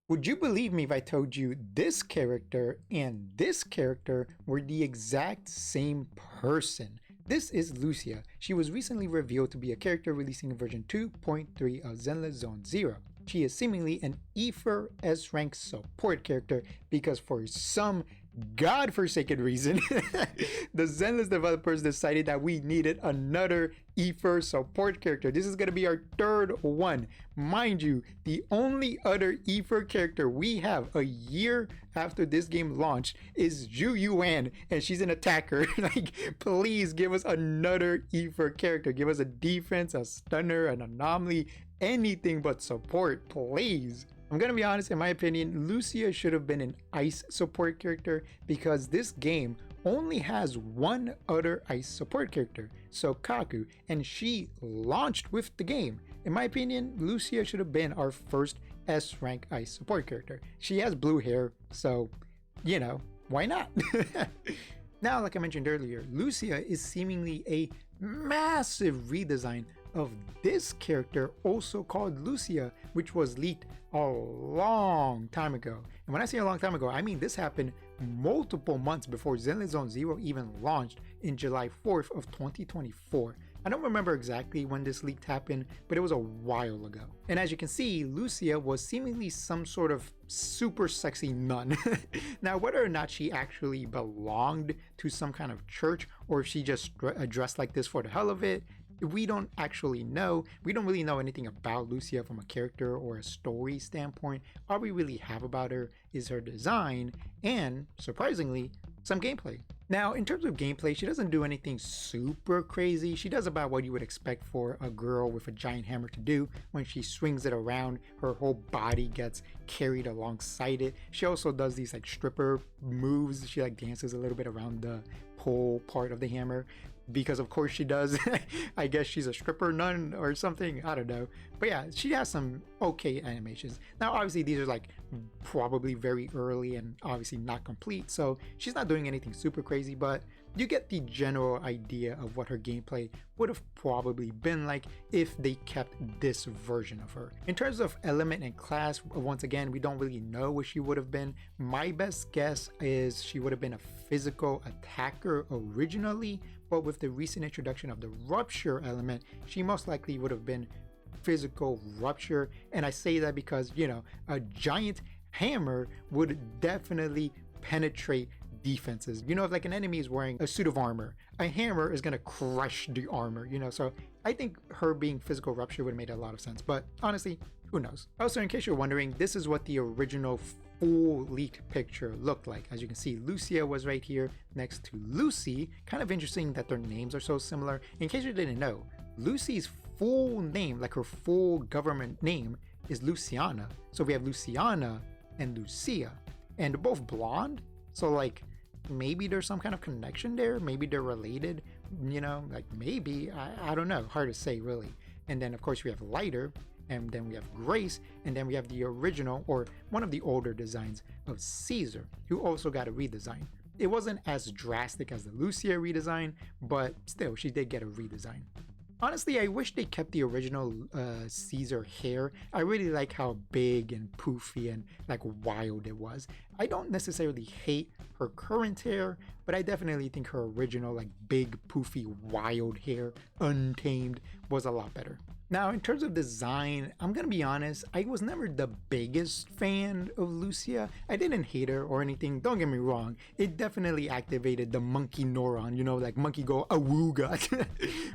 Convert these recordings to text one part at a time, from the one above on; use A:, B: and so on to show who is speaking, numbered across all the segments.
A: Would you believe me if I told you this character and this character were the exact same person? This is Lucia. She was recently revealed to be a character releasing in version 2.3 of Zenless Zone 0. She is seemingly an Ether S rank support character because for some godforsaken reason, the Zenless developers decided that we needed another Ether support character. This is going to be our third one. Mind you, the only other Ether character we have a year after this game launched is Zhu Yuan, and she's an attacker. Like, please give us another Ether character. Give us a defense, a stunner, an anomaly, anything but support, please. I'm gonna be honest, in my opinion, Lucia should have been an ice support character because this game only has one other ice support character, Sokaku, and she launched with the game. In my opinion, Lucia should have been our first S rank ice support character. She has blue hair, so, you know, why not? Now, like I mentioned earlier, Lucia is seemingly a massive redesign of this character, also called Lucia, which was leaked a long time ago. And when I say a long time ago, I mean this happened multiple months before Zenless Zone 0 even launched in July 4th of 2024. I don't remember exactly when this leak happened, but it was a while ago. And as you can see, Lucia was seemingly some sort of super sexy nun. Now, whether or not she actually belonged to some kind of church or if she just dressed like this for the hell of it, we don't actually know. We don't really know anything about Lucia from a character or a story standpoint. All we really have about her is her design and, surprisingly, some gameplay. Now, in terms of gameplay, she doesn't do anything super crazy. She does about what you would expect for a girl with a giant hammer to do. When she swings it around, her whole body gets carried alongside it. She also does these like stripper moves. She like dances a little bit around the pole part of the hammer, because of course she does. I guess she's a stripper nun or something, I don't know. But yeah, she has some okay animations. Now obviously these are like probably very early and obviously not complete, so she's not doing anything super crazy, but you get the general idea of what her gameplay would have probably been like if they kept this version of her. In terms of element and class, once again, we don't really know what she would have been. My best guess is she would have been a physical attacker originally, but with the recent introduction of the rupture element, she most likely would have been physical rupture. And I say that because, you know, a giant hammer would definitely penetrate defenses. You know, if like an enemy is wearing a suit of armor, a hammer is going to crush the armor, you know. So I think her being physical rupture would have made a lot of sense, but honestly, who knows? Also, in case you're wondering, this is what the original full leaked picture looked like. As you can see, Lucia was right here next to Lucy. Kind of interesting that their names are so similar. In case you didn't know, Lucy's full name, like her full government name, is Luciana. So we have Luciana and Lucia, and they're both blonde, so like maybe there's some kind of connection there. Maybe they're related, you know, like maybe, I don't know, hard to say really. And then of course we have Lighter, and then we have Grace, and then we have the original or one of the older designs of Caesar, who also got a redesign. It wasn't as drastic as the Lucia redesign, but still she did get a redesign. Honestly, I wish they kept the original Caesar hair. I really like how big and poofy and like wild it was. I don't necessarily hate her current hair, but I definitely think her original like big poofy wild hair, untamed, was a lot better. Now, in terms of design, I'm gonna be honest, I was never the biggest fan of Lucia. I didn't hate her or anything, don't get me wrong. It definitely activated the monkey neuron, you know, like monkey go awooga.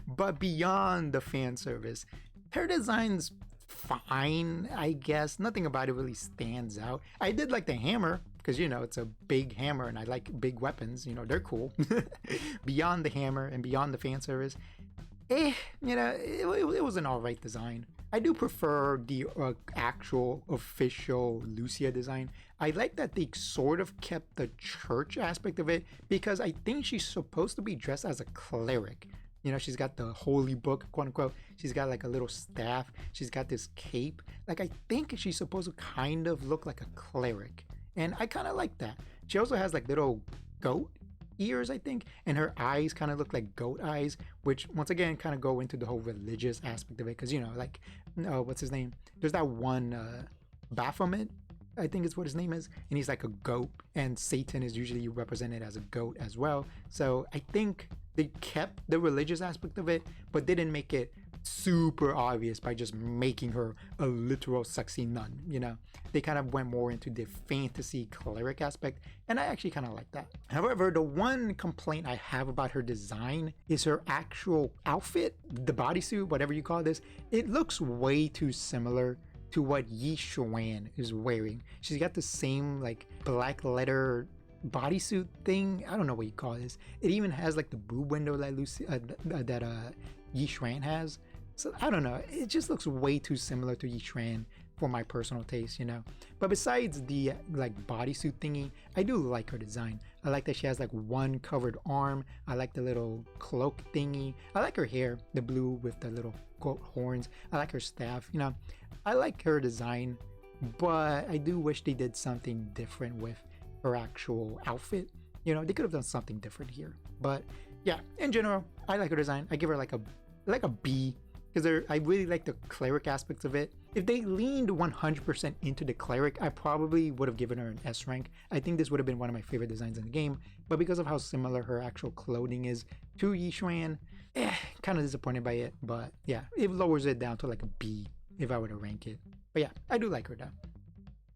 A: But beyond the fan service, her design's fine, I guess. Nothing about it really stands out. I did like the hammer, because, you know, it's a big hammer and I like big weapons, you know, they're cool. Beyond the hammer and beyond the fan service, you know, it was an alright design. I do prefer the actual official Lucia design. I like that they sort of kept the church aspect of it, because I think she's supposed to be dressed as a cleric. You know, she's got the holy book, quote unquote. She's got like a little staff. She's got this cape. Like, I think she's supposed to kind of look like a cleric. And I kind of like that. She also has like little goat ears, I think, and her eyes kind of look like goat eyes, which once again kind of go into the whole religious aspect of it, because, you know, like what's his name, there's that one Baphomet, I think is what his name is, and he's like a goat, and Satan is usually represented as a goat as well. So I think they kept the religious aspect of it, but didn't make it super obvious by just making her a literal sexy nun, you know. They kind of went more into the fantasy cleric aspect, and I actually kind of like that. However, the one complaint I have about her design is her actual outfit, the bodysuit, whatever you call this. It looks way too similar to what Yi Xuan is wearing. She's got the same like black leather bodysuit thing. I don't know what you call this. It even has like the boob window that Yi Xuan has. So I don't know. It just looks way too similar to Yi Xuan for my personal taste, you know. But besides the like bodysuit thingy, I do like her design. I like that she has like one covered arm. I like the little cloak thingy. I like her hair, the blue with the little goat horns. I like her staff, you know. I like her design, but I do wish they did something different with her actual outfit. You know, they could have done something different here. But yeah, in general, I like her design. I give her like a B, because I really like the cleric aspects of it. If they leaned 100% into the cleric, I probably would have given her an S rank. I think this would have been one of my favorite designs in the game, but because of how similar her actual clothing is to Yi Xuan, kind of disappointed by it. But yeah, it lowers it down to like a B if I were to rank it. But yeah, I do like her though.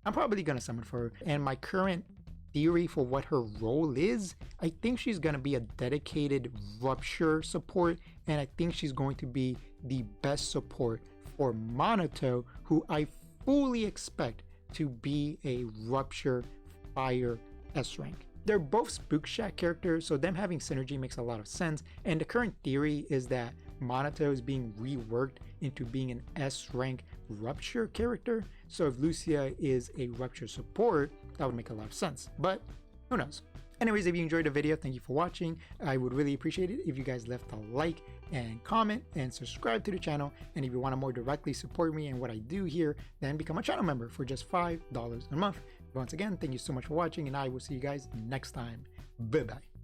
A: I'm probably gonna summon for her, and my current theory for what her role is, I think she's going to be a dedicated rupture support, and I think she's going to be the best support for Monato, who I fully expect to be a rupture fire S rank. They're both Spook Shack characters, so them having synergy makes a lot of sense, and the current theory is that Monato is being reworked into being an S rank rupture character, so if Lucia is a rupture support, that would make a lot of sense, but who knows. Anyways, if you enjoyed the video, thank you for watching. I would really appreciate it if you guys left a like and comment and subscribe to the channel, and if you want to more directly support me and what I do here, then become a channel member for just $5 a month. Once again, thank you so much for watching, and I will see you guys next time. Bye bye.